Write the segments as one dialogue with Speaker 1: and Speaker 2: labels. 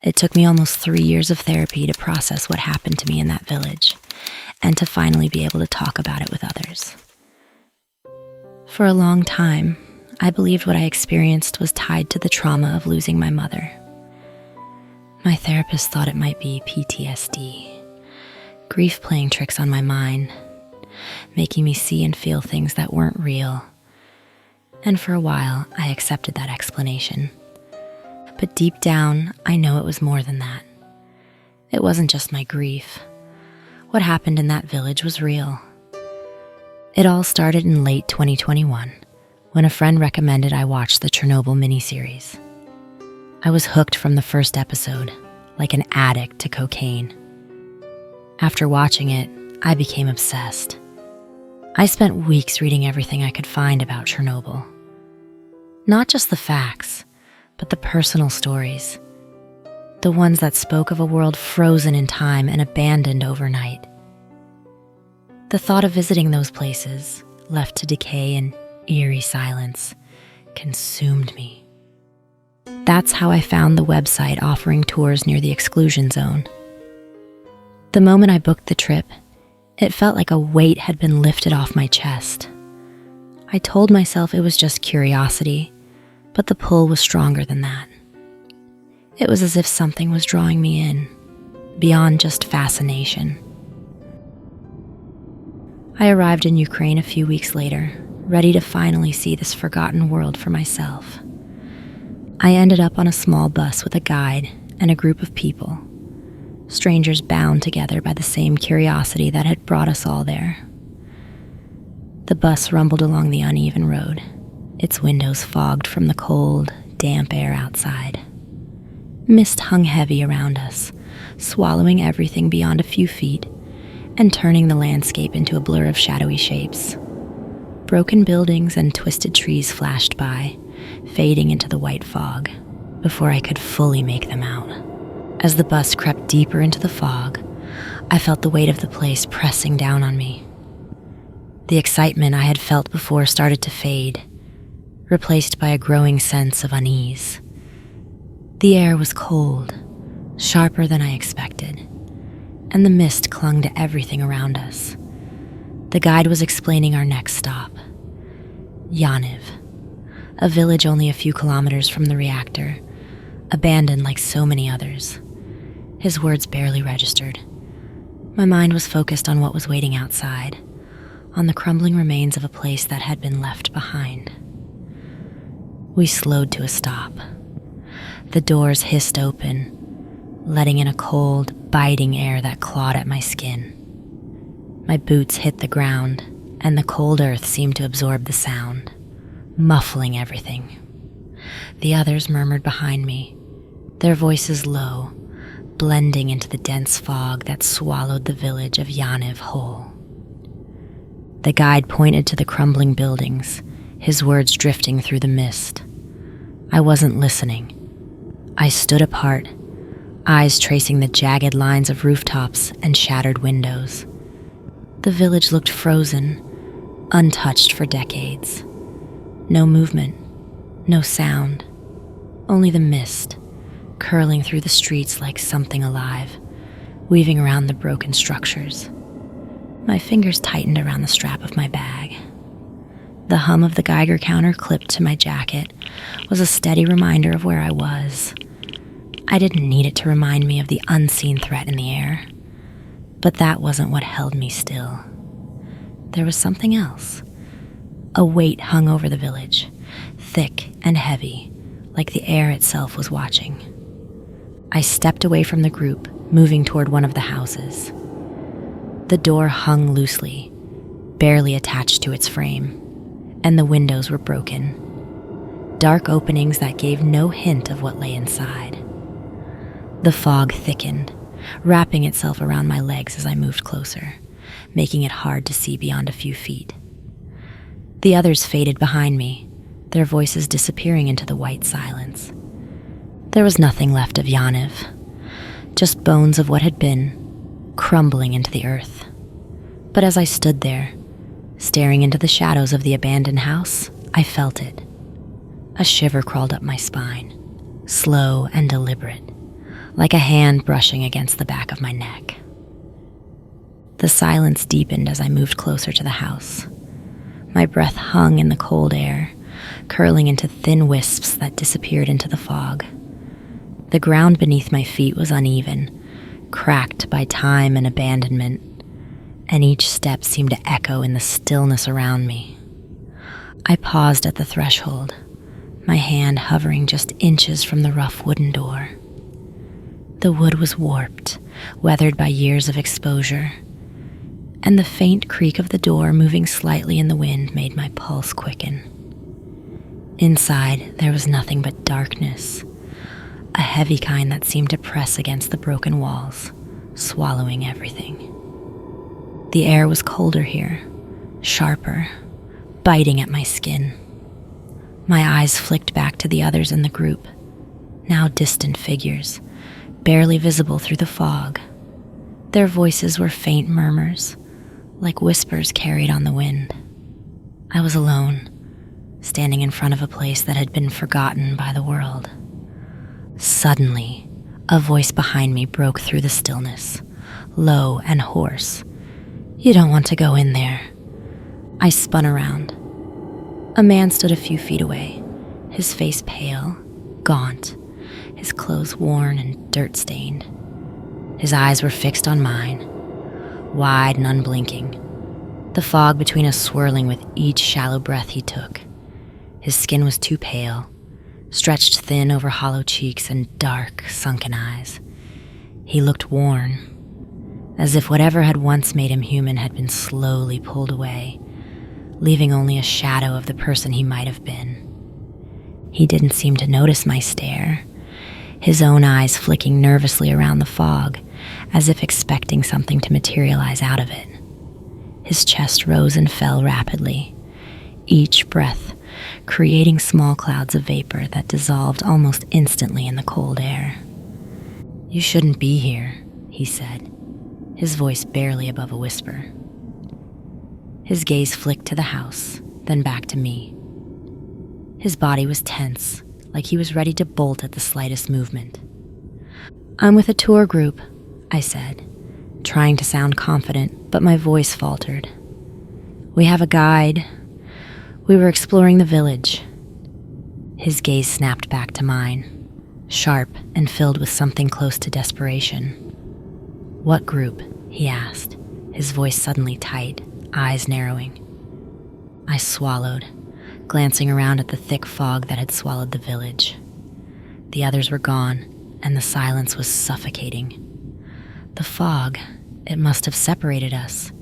Speaker 1: It took me almost 3 years of therapy to process what happened to me in that village, and to finally be able to talk about it with others. For a long time, I believed what I experienced was tied to the trauma of losing my mother. My therapist thought it might be PTSD, grief playing tricks on my mind, making me see and feel things that weren't real. And for a while, I accepted that explanation. But deep down, I know it was more than that. It wasn't just my grief. What happened in that village was real. It all started in late 2021, when a friend recommended I watch the Chernobyl miniseries. I was hooked from the first episode, like an addict to cocaine. After watching it, I became obsessed. I spent weeks reading everything I could find about Chernobyl. Not just the facts, but the personal stories. The ones that spoke of a world frozen in time and abandoned overnight. The thought of visiting those places, left to decay in eerie silence, consumed me. That's how I found the website offering tours near the exclusion zone. The moment I booked the trip, it felt like a weight had been lifted off my chest. I told myself it was just curiosity, but the pull was stronger than that. It was as if something was drawing me in, beyond just fascination. I arrived in Ukraine a few weeks later, ready to finally see this forgotten world for myself. I ended up on a small bus with a guide and a group of people, strangers bound together by the same curiosity that had brought us all there. The bus rumbled along the uneven road, its windows fogged from the cold, damp air outside. Mist hung heavy around us, swallowing everything beyond a few feet and turning the landscape into a blur of shadowy shapes. Broken buildings and twisted trees flashed by, fading into the white fog before I could fully make them out. As the bus crept deeper into the fog, I felt the weight of the place pressing down on me. The excitement I had felt before started to fade, replaced by a growing sense of unease. The air was cold, sharper than I expected, and the mist clung to everything around us. The guide was explaining our next stop, Yaniv, a village only a few kilometers from the reactor, abandoned like so many others. His words barely registered. My mind was focused on what was waiting outside, on the crumbling remains of a place that had been left behind. We slowed to a stop. The doors hissed open, letting in a cold, biting air that clawed at my skin. My boots hit the ground, and the cold earth seemed to absorb the sound, muffling everything. The others murmured behind me, their voices low, blending into the dense fog that swallowed the village of Yaniv whole. The guide pointed to the crumbling buildings, his words drifting through the mist. I wasn't listening. I stood apart, eyes tracing the jagged lines of rooftops and shattered windows. The village looked frozen, untouched for decades. No movement, no sound, only the mist, curling through the streets like something alive, weaving around the broken structures. My fingers tightened around the strap of my bag. The hum of the Geiger counter clipped to my jacket was a steady reminder of where I was. I didn't need it to remind me of the unseen threat in the air. But that wasn't what held me still. There was something else. A weight hung over the village, thick and heavy, like the air itself was watching. I stepped away from the group, moving toward one of the houses. The door hung loosely, barely attached to its frame, and the windows were broken. Dark openings that gave no hint of what lay inside. The fog thickened, wrapping itself around my legs as I moved closer, making it hard to see beyond a few feet. The others faded behind me, their voices disappearing into the white silence. There was nothing left of Yaniv, just bones of what had been, crumbling into the earth. But as I stood there, staring into the shadows of the abandoned house, I felt it. A shiver crawled up my spine, slow and deliberate, like a hand brushing against the back of my neck. The silence deepened as I moved closer to the house. My breath hung in the cold air, curling into thin wisps that disappeared into the fog. The ground beneath my feet was uneven, cracked by time and abandonment, and each step seemed to echo in the stillness around me. I paused at the threshold, my hand hovering just inches from the rough wooden door. The wood was warped, weathered by years of exposure, and the faint creak of the door moving slightly in the wind made my pulse quicken. Inside, there was nothing but darkness, a heavy kind that seemed to press against the broken walls, swallowing everything. The air was colder here, sharper, biting at my skin. My eyes flicked back to the others in the group, now distant figures, barely visible through the fog. Their voices were faint murmurs, like whispers carried on the wind. I was alone, standing in front of a place that had been forgotten by the world. Suddenly, a voice behind me broke through the stillness, low and hoarse. "You don't want to go in there." I spun around. A man stood a few feet away, his face pale, gaunt, his clothes worn and dirt-stained. His eyes were fixed on mine, wide and unblinking, the fog between us swirling with each shallow breath he took. His skin was too pale, stretched thin over hollow cheeks and dark, sunken eyes. He looked worn, as if whatever had once made him human had been slowly pulled away, leaving only a shadow of the person he might have been. He didn't seem to notice my stare, his own eyes flicking nervously around the fog, as if expecting something to materialize out of it. His chest rose and fell rapidly, each breath creating small clouds of vapor that dissolved almost instantly in the cold air. "You shouldn't be here," he said, his voice barely above a whisper. His gaze flicked to the house, then back to me. His body was tense, like he was ready to bolt at the slightest movement. "I'm with a tour group," I said, trying to sound confident, but my voice faltered. "We have a guide. We were exploring the village." His gaze snapped back to mine, sharp and filled with something close to desperation. "What group?" he asked, his voice suddenly tight, eyes narrowing. I swallowed, glancing around at the thick fog that had swallowed the village. The others were gone, and the silence was suffocating. The fog, it must have separated us.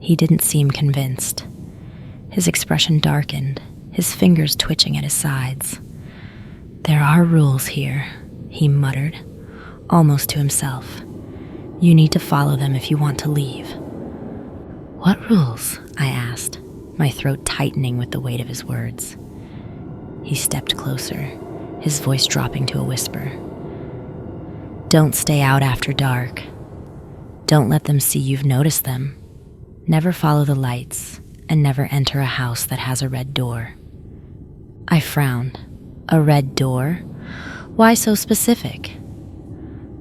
Speaker 1: He didn't seem convinced. His expression darkened, his fingers twitching at his sides. "There are rules here," he muttered, almost to himself. "You need to follow them if you want to leave." "What rules?" I asked, my throat tightening with the weight of his words. He stepped closer, his voice dropping to a whisper. "Don't stay out after dark. Don't let them see you've noticed them. Never follow the lights, and never enter a house that has a red door." I frowned. A red door? Why so specific?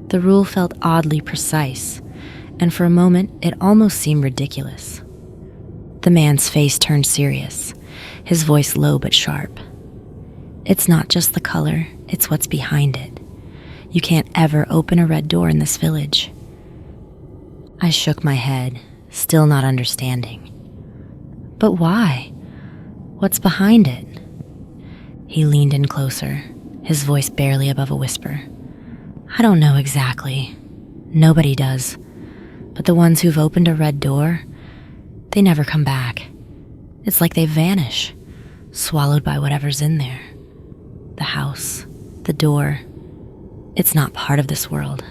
Speaker 1: The rule felt oddly precise, and for a moment it almost seemed ridiculous. The man's face turned serious, his voice low but sharp. "It's not just the color, it's what's behind it. You can't ever open a red door in this village." I shook my head, still not understanding. "But why? What's behind it?" He leaned in closer, his voice barely above a whisper. "I don't know exactly. Nobody does. But the ones who've opened a red door, they never come back. It's like they vanish, swallowed by whatever's in there. The house, the door, it's not part of this world.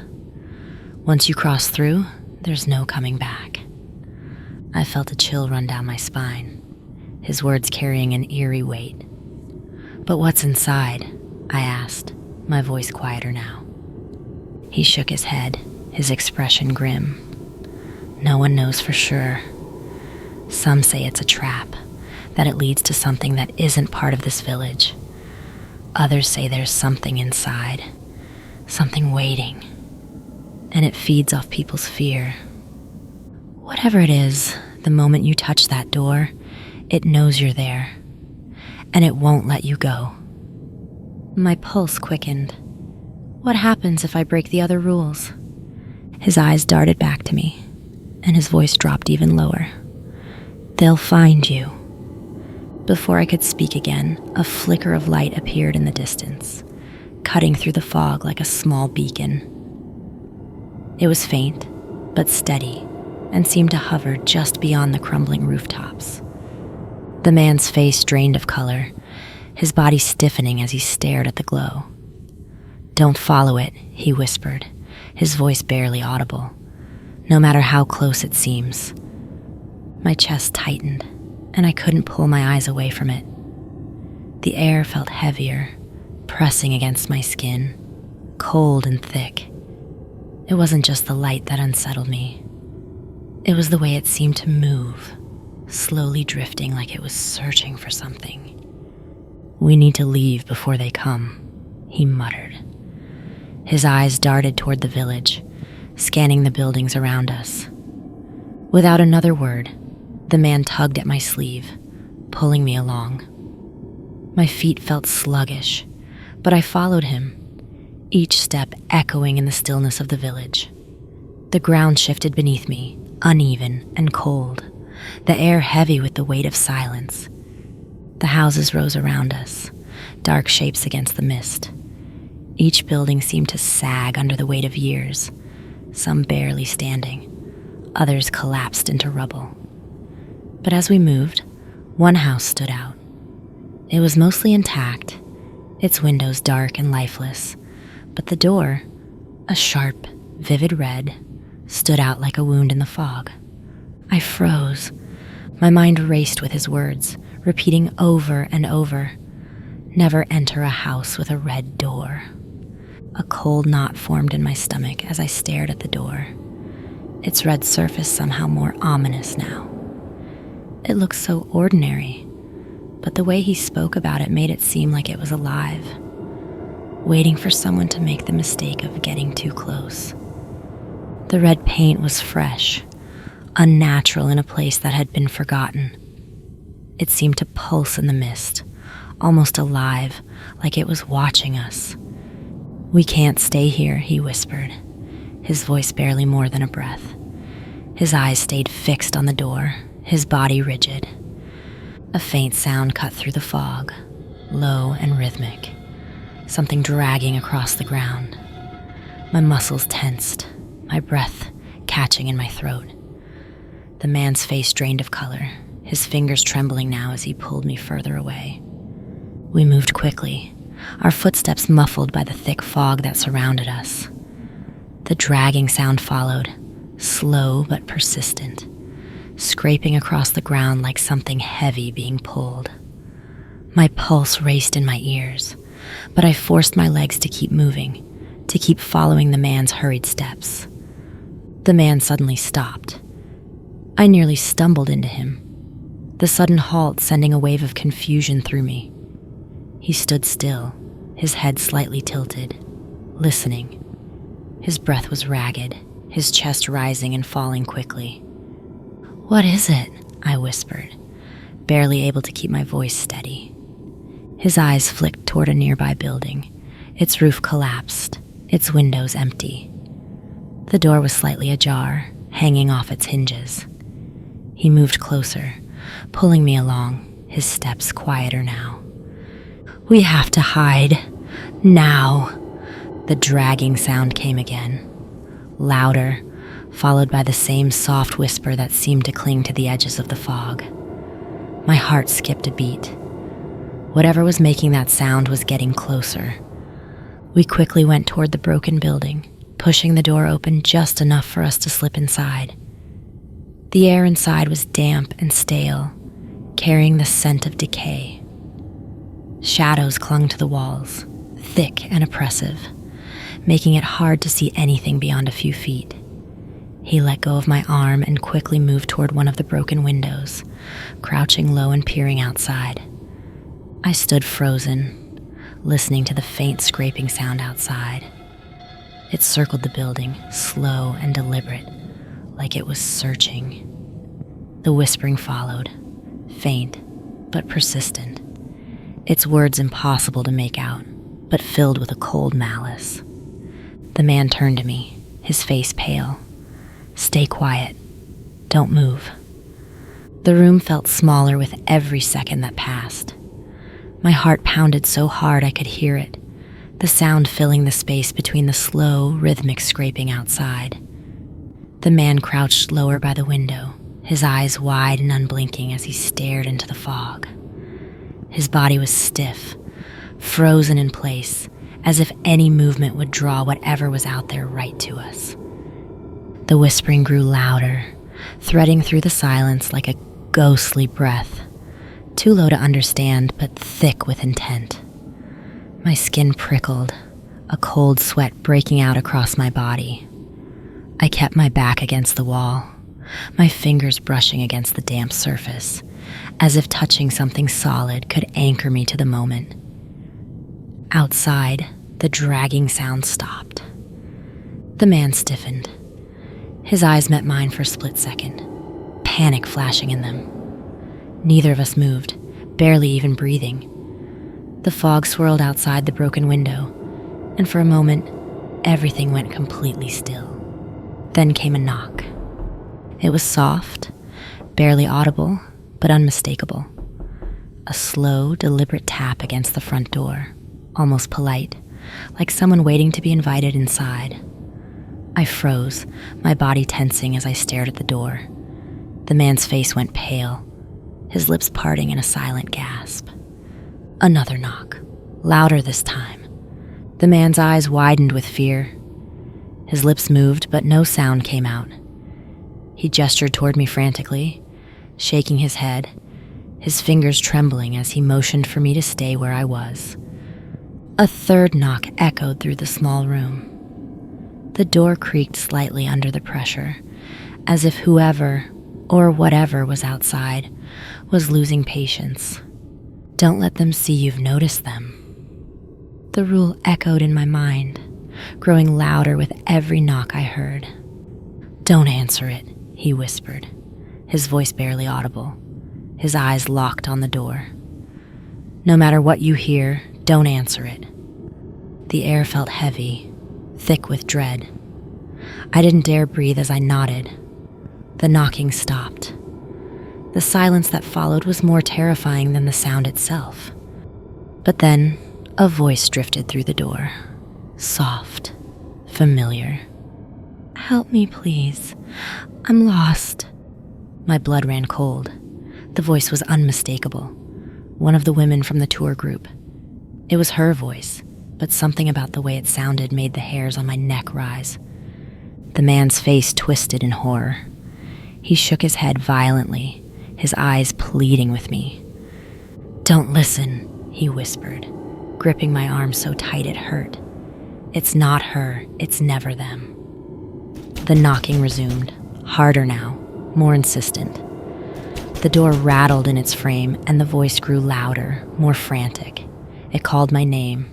Speaker 1: Once you cross through, there's no coming back." I felt a chill run down my spine, his words carrying an eerie weight. "But what's inside?" I asked, my voice quieter now. He shook his head, his expression grim. "No one knows for sure. Some say it's a trap, that it leads to something that isn't part of this village. Others say there's something inside, something waiting, and it feeds off people's fear. Whatever it is, the moment you touch that door, it knows you're there, and it won't let you go. My pulse quickened. What happens if I break the other rules? His eyes darted back to me, and his voice dropped even lower. They'll find you. Before I could speak again, a flicker of light appeared in the distance, cutting through the fog like a small beacon. It was faint, but steady, and seemed to hover just beyond the crumbling rooftops. The man's face drained of color, his body stiffening as he stared at the glow. "Don't follow it," he whispered, his voice barely audible, no matter how close it seems. My chest tightened, and I couldn't pull my eyes away from it. The air felt heavier, pressing against my skin, cold and thick. It wasn't just the light that unsettled me. It was the way it seemed to move, slowly drifting like it was searching for something. "We need to leave before they come," he muttered. His eyes darted toward the village, scanning the buildings around us. Without another word, the man tugged at my sleeve, pulling me along. My feet felt sluggish, but I followed him, each step echoing in the stillness of the village. The ground shifted beneath me, uneven and cold, the air heavy with the weight of silence. The houses rose around us, dark shapes against the mist. Each building seemed to sag under the weight of years, some barely standing, others collapsed into rubble. But as we moved, one house stood out. It was mostly intact, its windows dark and lifeless, but the door, a sharp, vivid red, stood out like a wound in the fog. I froze. My mind raced with his words, repeating over and over, "Never enter a house with a red door." A cold knot formed in my stomach as I stared at the door, its red surface somehow more ominous now. It looked so ordinary, but the way he spoke about it made it seem like it was alive, waiting for someone to make the mistake of getting too close. The red paint was fresh, unnatural in a place that had been forgotten. It seemed to pulse in the mist, almost alive, like it was watching us. "We can't stay here," he whispered, his voice barely more than a breath. His eyes stayed fixed on the door, his body rigid. A faint sound cut through the fog, low and rhythmic, something dragging across the ground. My muscles tensed, my breath catching in my throat. The man's face drained of color, his fingers trembling now as he pulled me further away. We moved quickly, our footsteps muffled by the thick fog that surrounded us. The dragging sound followed, slow but persistent, scraping across the ground like something heavy being pulled. My pulse raced in my ears, but I forced my legs to keep moving, to keep following the man's hurried steps. The man suddenly stopped. I nearly stumbled into him, the sudden halt sending a wave of confusion through me. He stood still, his head slightly tilted, listening. His breath was ragged, his chest rising and falling quickly. "What is it?" I whispered, barely able to keep my voice steady. His eyes flicked toward a nearby building, its roof collapsed, its windows empty. The door was slightly ajar, hanging off its hinges. He moved closer, pulling me along, his steps quieter now. "We have to hide. Now." The dragging sound came again, louder, followed by the same soft whisper that seemed to cling to the edges of the fog. My heart skipped a beat. Whatever was making that sound was getting closer. We quickly went toward the broken building, pushing the door open just enough for us to slip inside. The air inside was damp and stale, carrying the scent of decay. Shadows clung to the walls, thick and oppressive, making it hard to see anything beyond a few feet. He let go of my arm and quickly moved toward one of the broken windows, crouching low and peering outside. I stood frozen, listening to the faint scraping sound outside. It circled the building, slow and deliberate, like it was searching. The whispering followed, faint but persistent, its words impossible to make out, but filled with a cold malice. The man turned to me, his face pale. "Stay quiet. Don't move." The room felt smaller with every second that passed. My heart pounded so hard I could hear it, the sound filling the space between the slow, rhythmic scraping outside. The man crouched lower by the window, his eyes wide and unblinking as he stared into the fog. His body was stiff, frozen in place, as if any movement would draw whatever was out there right to us. The whispering grew louder, threading through the silence like a ghostly breath, too low to understand but thick with intent. My skin prickled, a cold sweat breaking out across my body. I kept my back against the wall, my fingers brushing against the damp surface, as if touching something solid could anchor me to the moment. Outside, the dragging sound stopped. The man stiffened. His eyes met mine for a split second, panic flashing in them. Neither of us moved, barely even breathing. The fog swirled outside the broken window, and for a moment, everything went completely still. Then came a knock. It was soft, barely audible, but unmistakable. A slow, deliberate tap against the front door, almost polite, like someone waiting to be invited inside. I froze, my body tensing as I stared at the door. The man's face went pale, his lips parting in a silent gasp. Another knock, louder this time. The man's eyes widened with fear. His lips moved, but no sound came out. He gestured toward me frantically, shaking his head, his fingers trembling as he motioned for me to stay where I was. A third knock echoed through the small room. The door creaked slightly under the pressure, as if whoever or whatever was outside was losing patience. Don't let them see you've noticed them. The rule echoed in my mind, growing louder with every knock I heard. "Don't answer it," he whispered, his voice barely audible, his eyes locked on the door. "No matter what you hear, don't answer it." The air felt heavy, thick with dread. I didn't dare breathe as I nodded. The knocking stopped. The silence that followed was more terrifying than the sound itself. But then, a voice drifted through the door. Soft, familiar. "Help me, please. I'm lost." My blood ran cold. The voice was unmistakable. One of the women from the tour group. It was her voice, but something about the way it sounded made the hairs on my neck rise. The man's face twisted in horror. He shook his head violently, his eyes pleading with me. "Don't listen," he whispered, gripping my arm so tight it hurt. "It's not her, it's never them." The knocking resumed, harder now, more insistent. The door rattled in its frame, and the voice grew louder, more frantic. It called my name.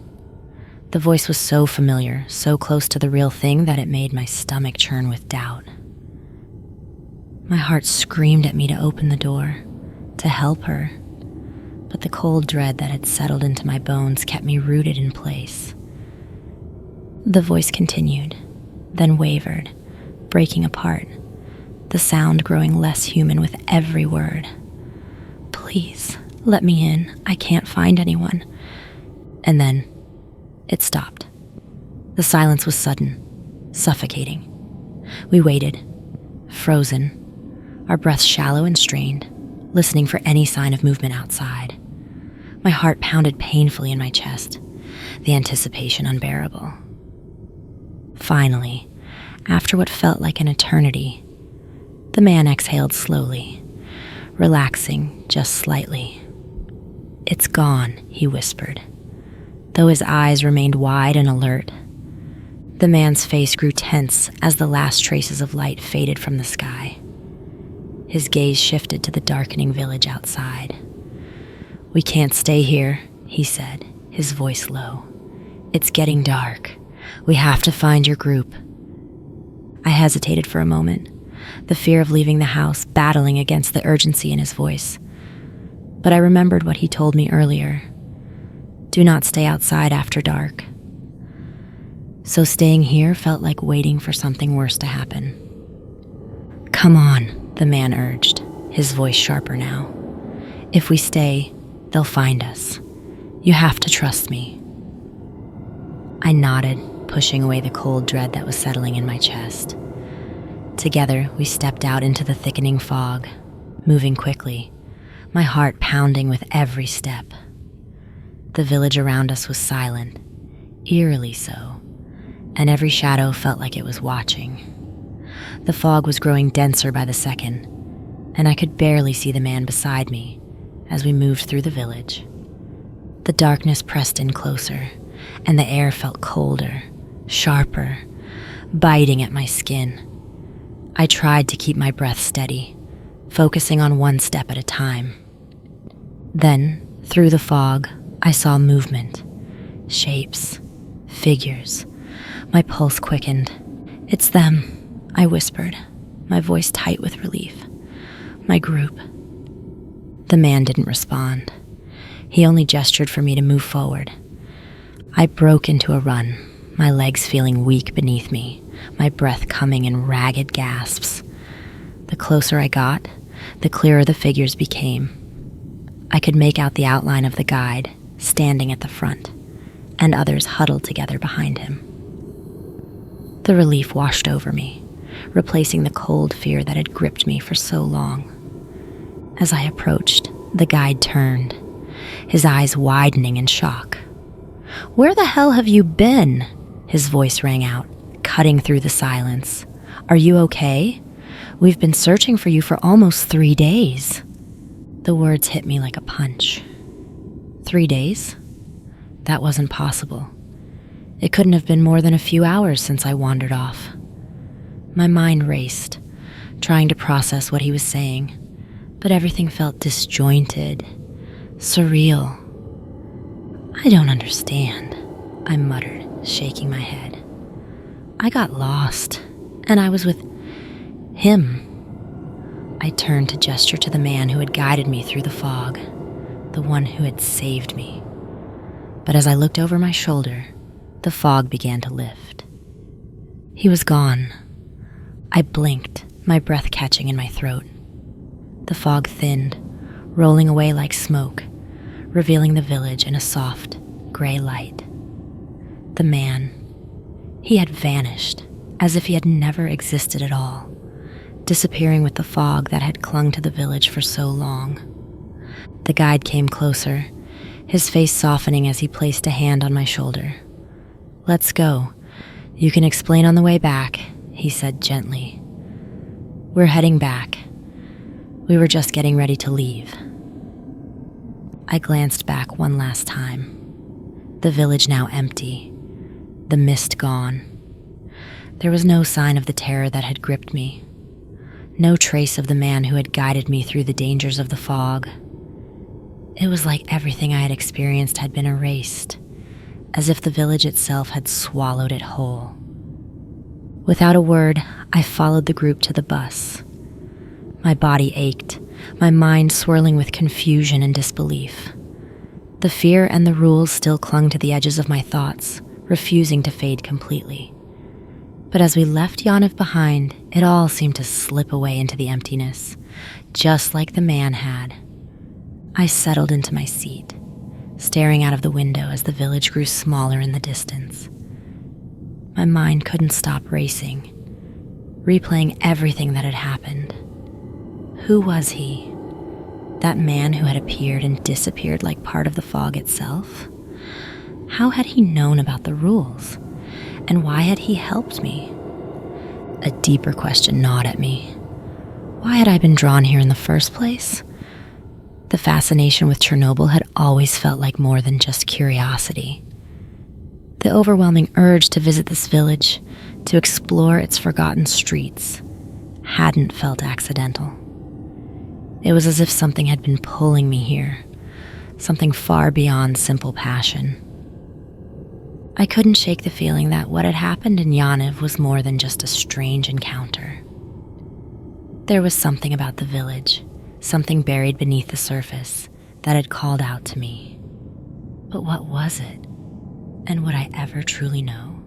Speaker 1: The voice was so familiar, so close to the real thing that it made my stomach churn with doubt. My heart screamed at me to open the door, to help her, but the cold dread that had settled into my bones kept me rooted in place. The voice continued, then wavered, breaking apart, the sound growing less human with every word. "Please, let me in. I can't find anyone." And then it stopped. The silence was sudden, suffocating. We waited, frozen, our breaths shallow and strained, listening for any sign of movement outside. My heart pounded painfully in my chest, the anticipation unbearable. Finally, after what felt like an eternity, the man exhaled slowly, relaxing just slightly. "It's gone," he whispered, though his eyes remained wide and alert. The man's face grew tense as the last traces of light faded from the sky. His gaze shifted to the darkening village outside. "We can't stay here," he said, his voice low. "It's getting dark. We have to find your group." I hesitated for a moment, the fear of leaving the house battling against the urgency in his voice. But I remembered what he told me earlier. Do not stay outside after dark. So staying here felt like waiting for something worse to happen. "Come on," the man urged, his voice sharper now. "If we stay, they'll find us. You have to trust me." I nodded, pushing away the cold dread that was settling in my chest. Together, we stepped out into the thickening fog, moving quickly, my heart pounding with every step. The village around us was silent, eerily so, and every shadow felt like it was watching. The fog was growing denser by the second, and I could barely see the man beside me as we moved through the village. The darkness pressed in closer, and the air felt colder, sharper, biting at my skin. I tried to keep my breath steady, focusing on one step at a time. Then, through the fog, I saw movement, shapes, figures. My pulse quickened. "It's them," I whispered, my voice tight with relief. "My group." The man didn't respond. He only gestured for me to move forward. I broke into a run, my legs feeling weak beneath me, my breath coming in ragged gasps. The closer I got, the clearer the figures became. I could make out the outline of the guide, standing at the front, and others huddled together behind him. The relief washed over me, replacing the cold fear that had gripped me for so long. As I approached, the guide turned, his eyes widening in shock. "Where the hell have you been?" His voice rang out, cutting through the silence. "Are you okay? We've been searching for you for almost 3 days." The words hit me like a punch. 3 days? That wasn't possible. It couldn't have been more than a few hours since I wandered off. My mind raced, trying to process what he was saying, but everything felt disjointed, surreal. "I don't understand," I muttered, shaking my head. "I got lost, and I was with him." I turned to gesture to the man who had guided me through the fog, the one who had saved me. But as I looked over my shoulder, the fog began to lift. He was gone. I blinked, my breath catching in my throat. The fog thinned, rolling away like smoke, revealing the village in a soft, gray light. The man, he had vanished, as if he had never existed at all, disappearing with the fog that had clung to the village for so long. The guide came closer, his face softening as he placed a hand on my shoulder. "Let's go. You can explain on the way back," he said gently. "We're heading back. We were just getting ready to leave." I glanced back one last time. The village now empty, the mist gone. There was no sign of the terror that had gripped me. No trace of the man who had guided me through the dangers of the fog. It was like everything I had experienced had been erased, as if the village itself had swallowed it whole. Without a word, I followed the group to the bus. My body ached, my mind swirling with confusion and disbelief. The fear and the rules still clung to the edges of my thoughts, refusing to fade completely. But as we left Yaniv behind, it all seemed to slip away into the emptiness, just like the man had. I settled into my seat, staring out of the window as the village grew smaller in the distance. My mind couldn't stop racing, replaying everything that had happened. Who was he? That man who had appeared and disappeared like part of the fog itself? How had he known about the rules? And why had he helped me? A deeper question gnawed at me. Why had I been drawn here in the first place? The fascination with Chernobyl had always felt like more than just curiosity. The overwhelming urge to visit this village, to explore its forgotten streets, hadn't felt accidental. It was as if something had been pulling me here, something far beyond simple passion. I couldn't shake the feeling that what had happened in Yaniv was more than just a strange encounter. There was something about the village, something buried beneath the surface, that had called out to me. But what was it? And would I ever truly know?